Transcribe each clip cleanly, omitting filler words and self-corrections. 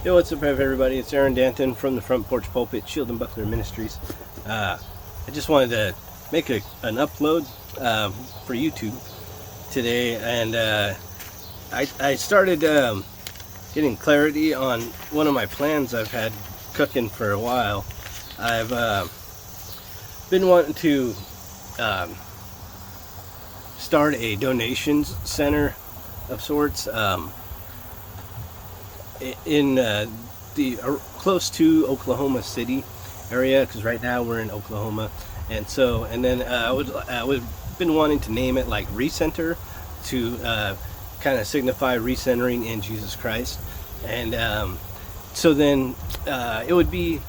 Yo, what's up, everybody? It's Aaron Danton from the front porch pulpit, Sheild and Buckler Ministries. I just wanted to make an upload for YouTube today, and I started getting clarity on one of my plans I've had cooking for a while. I've been wanting to start a donations center of sorts. In the close to Oklahoma City area, because right now we're in Oklahoma, and then I would been wanting to name it like Recenter, to kind of signify recentering in Jesus Christ, and so then it would be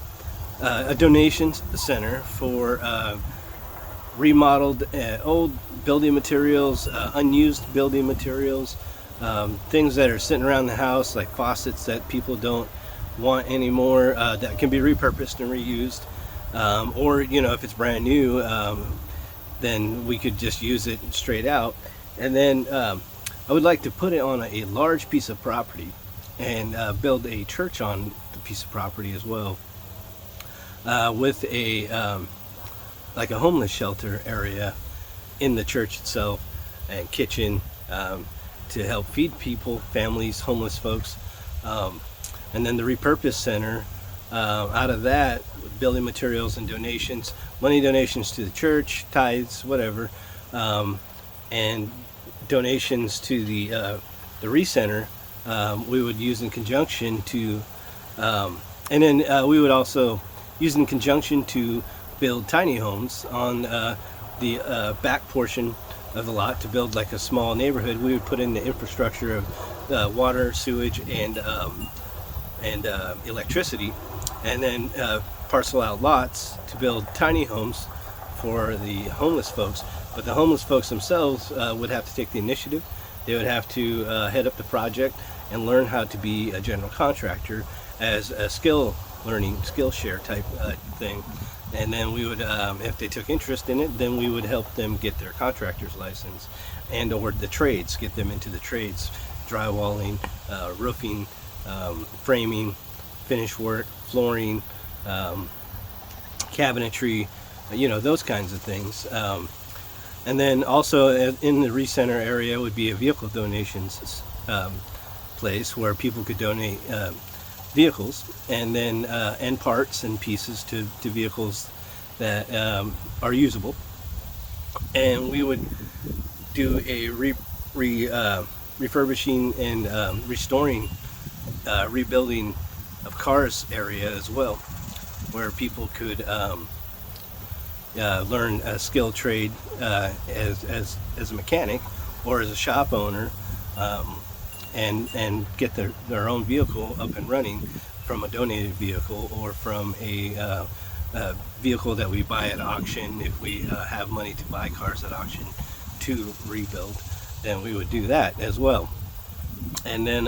a donations center for remodeled old building materials, unused building materials, things that are sitting around the house, like faucets that people don't want anymore, that can be repurposed and reused, or if it's brand new, then we could just use it straight out. And then I would like to put it on a large piece of property and build a church on the piece of property as well, with a like a homeless shelter area in the church itself, and kitchen, to help feed people, families, homeless folks, and then the repurpose center, out of that, with building materials and donations, money donations to the church, tithes, whatever, and donations to the recenter, we would use in conjunction to, and then we would also use in conjunction to build tiny homes on the back portion of the lot, to build like a small neighborhood. We would put in the infrastructure of water, sewage, and electricity, and then parcel out lots to build tiny homes for the homeless folks. But the homeless folks themselves would have to take the initiative. They would have to head up the project and learn how to be a general contractor as a skill share type thing. And then we would, if they took interest in it, then we would help them get their contractor's license, and or the trades, get them into the trades: drywalling, roofing, framing, finish work, flooring, cabinetry, those kinds of things. And then also in the recenter area would be a vehicle donations place where people could donate vehicles, and then and parts and pieces to vehicles that are usable. And we would do a refurbishing and restoring, rebuilding of cars area as well, where people could learn a skill trade as a mechanic or as a shop owner, and get their own vehicle up and running from a donated vehicle, or from a vehicle that we buy at auction. If we have money to buy cars at auction to rebuild, then we would do that as well. And then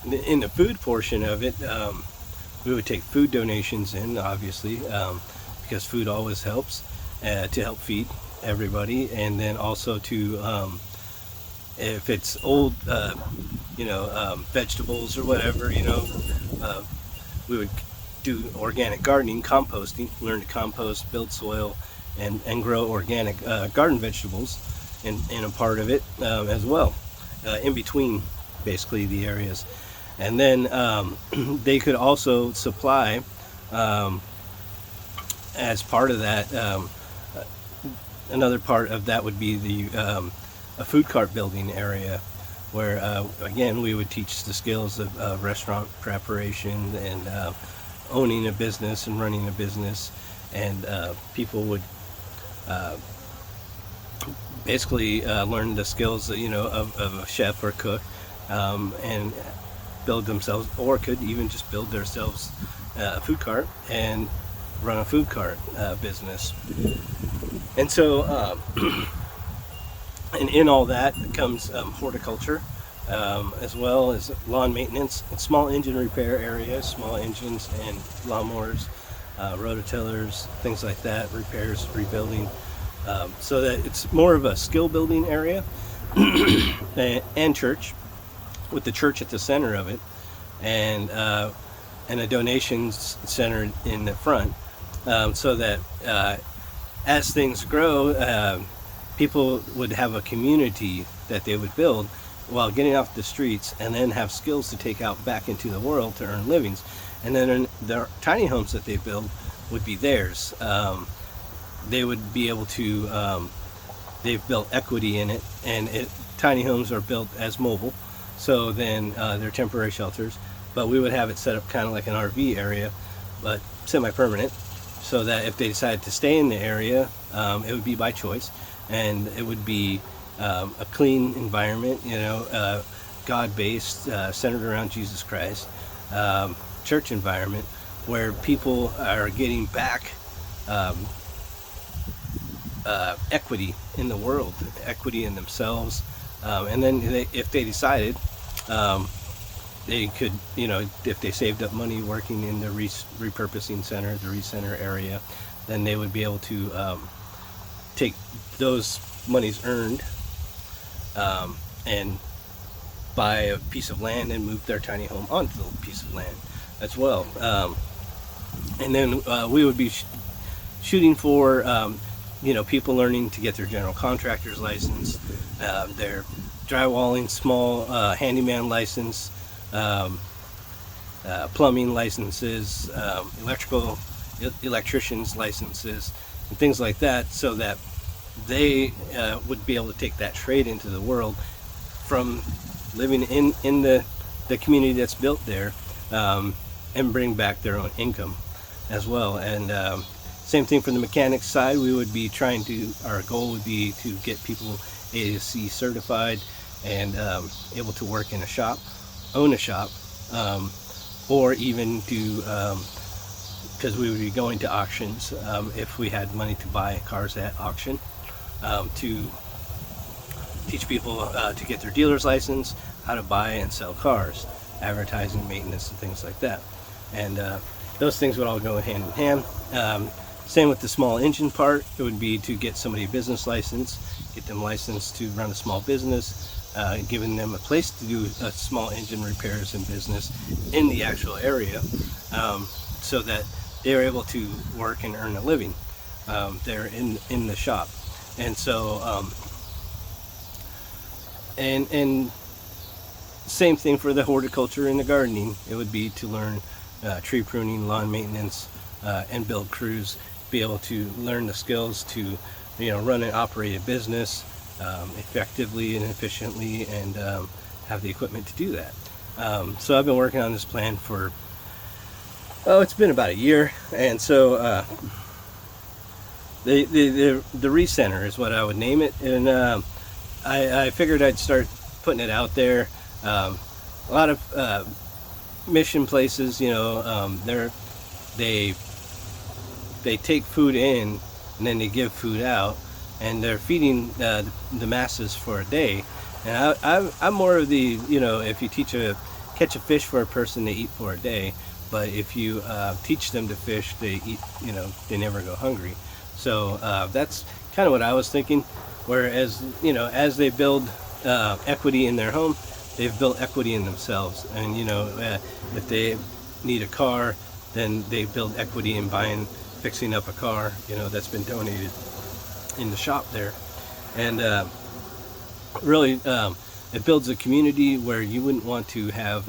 in the food portion of it, we would take food donations in, obviously, because food always helps, to help feed everybody. And then also to, if it's old, vegetables or whatever, we would do organic gardening, composting, learn to compost, build soil, and grow organic garden vegetables in a part of it as well, in between basically the areas. And then they could also supply, as part of that, another part of that would be the a food cart building area, where again we would teach the skills of restaurant preparation, and owning a business and running a business. And people would basically learn the skills of a chef or cook, and build themselves, or could even just build themselves a food cart and run a food cart business. And so and in all that comes horticulture, as well as lawn maintenance and small engine repair areas, small engines and lawnmowers, rototillers, things like that, repairs, rebuilding, so that it's more of a skill building area, and church, with the church at the center of it, and a donations center in the front, so that as things grow, people would have a community that they would build while getting off the streets, and then have skills to take out back into the world to earn livings. And then their tiny homes that they build would be theirs. They would be able to, they've built equity in it, and tiny homes are built as mobile, so then they're temporary shelters, but we would have it set up kind of like an RV area, but semi-permanent, so that if they decided to stay in the area, it would be by choice, and it would be a clean environment, God-based, centered around Jesus Christ, church environment, where people are getting back equity in the world, equity in themselves, and then if they decided, they could, if they saved up money working in the repurposing center, the recenter area, then they would be able to take those monies earned and buy a piece of land and move their tiny home onto the piece of land as well. And then we would be shooting for people learning to get their general contractor's license, their drywalling, small handyman license, plumbing licenses, electrician's licenses, and things like that, so that they would be able to take that trade into the world from living in the community that's built there, and bring back their own income as well. And same thing for the mechanics side. We would be our goal would be to get people ASC certified and able to work in a shop, own a shop, or even do, because we would be going to auctions if we had money to buy cars at auction, to teach people to get their dealer's license, how to buy and sell cars, advertising, maintenance, and things like that. And those things would all go hand in hand. Same with the small engine part. It would be to get somebody a business license, get them licensed to run a small business, giving them a place to do small engine repairs and business in the actual area, so that they're able to work and earn a living there in the shop. And so and same thing for the horticulture and the gardening. It would be to learn tree pruning, lawn maintenance, and build crews, be able to learn the skills to run and operate a business effectively and efficiently, and have the equipment to do that. So I've been working on this plan for, it's been about a year. And so the recenter is what I would name it. And I figured I'd start putting it out there. A lot of mission places, they take food in and then they give food out, and they're feeding the masses for a day. And I'm more of the, if you catch a fish for a person, they eat for a day. But if you teach them to fish, they eat, they never go hungry. So that's kind of what I was thinking. Whereas, as they build equity in their home, they've built equity in themselves. And, if they need a car, then they build equity in fixing up a car, that's been donated in the shop there. And really, it builds a community where you wouldn't want to have,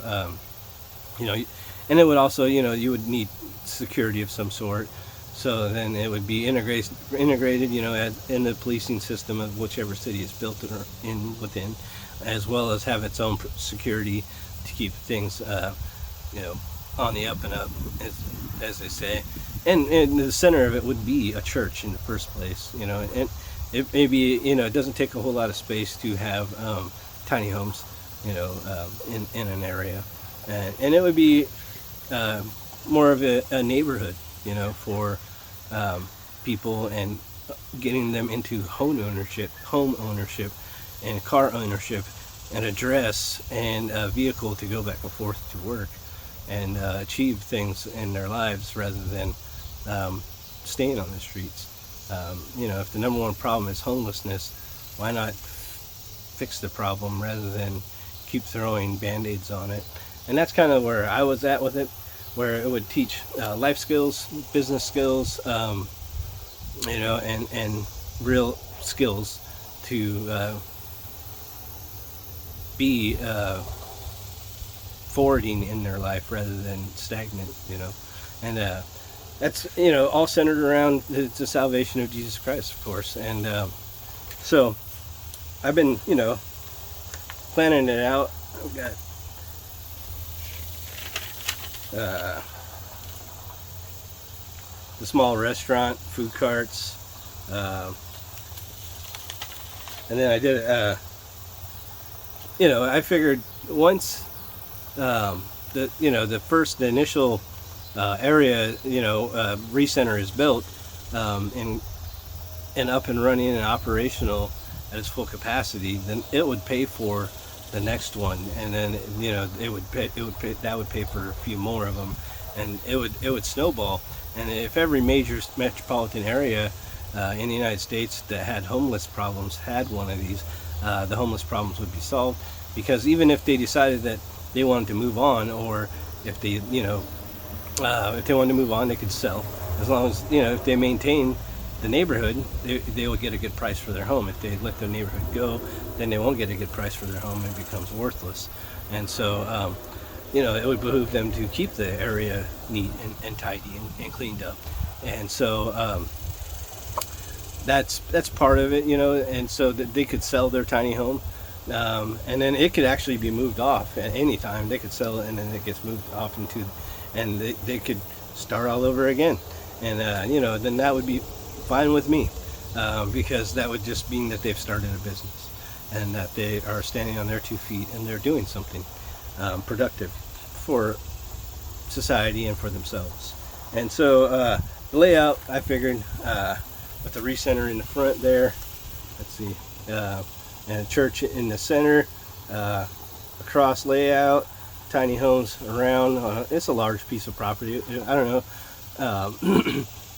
and it would also, you would need security of some sort. So then it would be integrated, in the policing system of whichever city is built within, as well as have its own security to keep things, on the up and up, as they say. And the center of it would be a church in the first place, and it may be, it doesn't take a whole lot of space to have tiny homes, in an area, and it would be more of a neighborhood, for people, and getting them into home ownership, and car ownership, and a dress, and a vehicle to go back and forth to work, and achieve things in their lives rather than staying on the streets. If the number one problem is homelessness, why not fix the problem rather than keep throwing band-aids on it and that's kind of where I was at with it, where it would teach life skills, business skills, and real skills to be forwarding in their life rather than stagnant, and that's all centered around the salvation of Jesus Christ, of course. And so I've been planning it out. I've got the small restaurant, food carts, and then I did I figured once the initial area recenter is built, and up and running and operational at its full capacity, then it would pay for the next one, and then that would pay for a few more of them, and it would snowball. And if every major metropolitan area in the United States that had homeless problems had one of these, the homeless problems would be solved. Because even if they decided that they wanted to move on, or if they if they wanted to move on, they could sell, as long as if they maintain the neighborhood, they will get a good price for their home. If they let their neighborhood go, then they won't get a good price for their home and it becomes worthless. And so it would behoove them to keep the area neat and tidy and cleaned up. And so that's part of it, and so that they could sell their tiny home, and then it could actually be moved off at any time. They could sell it, and then it gets moved off and they could start all over again. And then that would be fine with me, because that would just mean that they've started a business and that they are standing on their 2 feet and they're doing something productive for society and for themselves. And so the layout, I figured, with the recenter in the front there, let's see, and a church in the center, across layout, tiny homes around. It's a large piece of property. I don't know,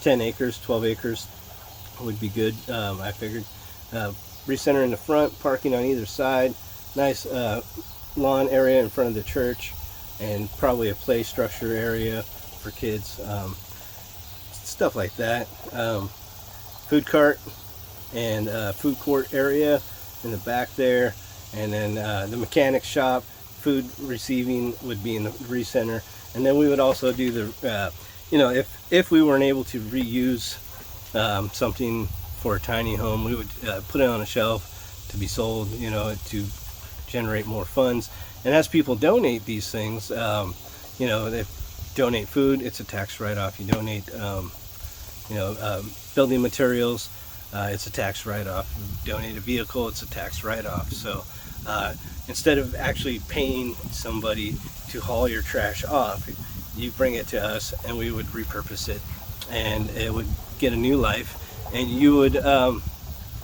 10 acres, 12 acres would be good, I figured. Recenter in the front, parking on either side, nice lawn area in front of the church, and probably a play structure area for kids, stuff like that. Food cart and food court area in the back there, and then the mechanic shop, food receiving would be in the recenter. And then we would also do the if we weren't able to reuse something for a tiny home, we would put it on a shelf to be sold, to generate more funds. And as people donate these things, they donate food, it's a tax write-off. You donate building materials, it's a tax write-off. You donate a vehicle, it's a tax write-off. So instead of actually paying somebody to haul your trash off, you bring it to us and we would repurpose it, and it would get a new life, and you would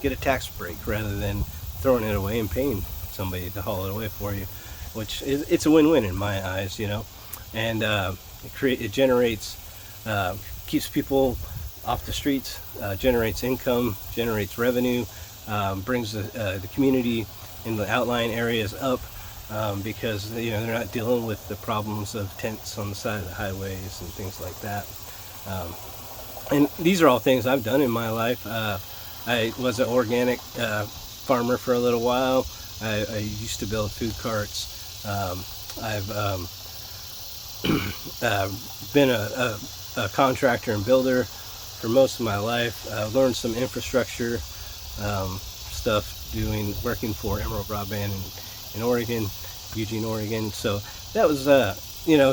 get a tax break rather than throwing it away and paying somebody to haul it away for you, which it's a win-win in my eyes, and it generates, keeps people off the streets, generates income, generates revenue, brings the community in the outlying areas up, because they're not dealing with the problems of tents on the side of the highways and things like that. And these are all things I've done in my life. I was an organic farmer for a little while. I used to build food carts. I've been a contractor and builder for most of my life. I learned some infrastructure stuff working for Emerald Broadband in Oregon, Eugene, Oregon. So that was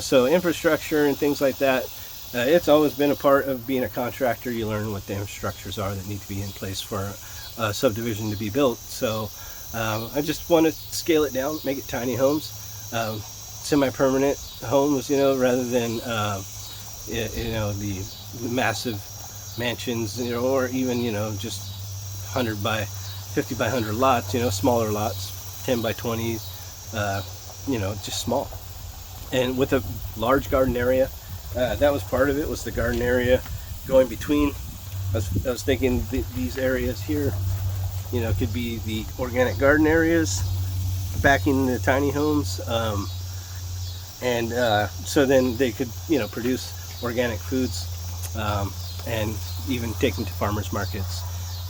so infrastructure and things like that. It's always been a part of being a contractor. You learn what the infrastructures are that need to be in place for a subdivision to be built. So I just want to scale it down, make it tiny homes, semi-permanent homes, rather than the massive mansions, or even just 100 by 50 by 100 lots, smaller lots, 10 by 20s, just small, and with a large garden area. That was part of it, was the garden area going between. I was thinking these areas here, could be the organic garden areas backing the tiny homes, and so then they could, produce organic foods, and even take them to farmers markets,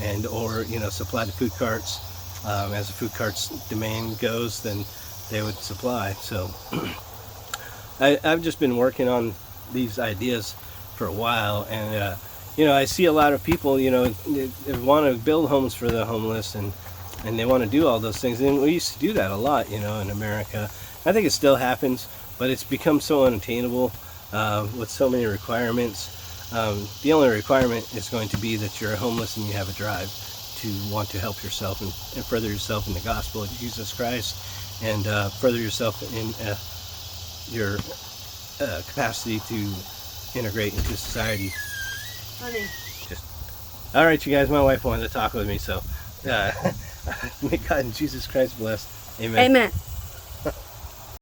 and or supply the food carts. As the food carts demand goes, then they would supply. So I've just been working on these ideas for a while, and I see a lot of people, they want to build homes for the homeless, and they want to do all those things. And we used to do that a lot, in America. I think it still happens, but it's become so unattainable with so many requirements. The only requirement is going to be that you're homeless and you have a drive to want to help yourself and further yourself in the gospel of Jesus Christ, and further yourself in your capacity to integrate into society. Honey. All right, you guys, my wife wanted to talk with me, so may God and Jesus Christ bless. Amen. Amen.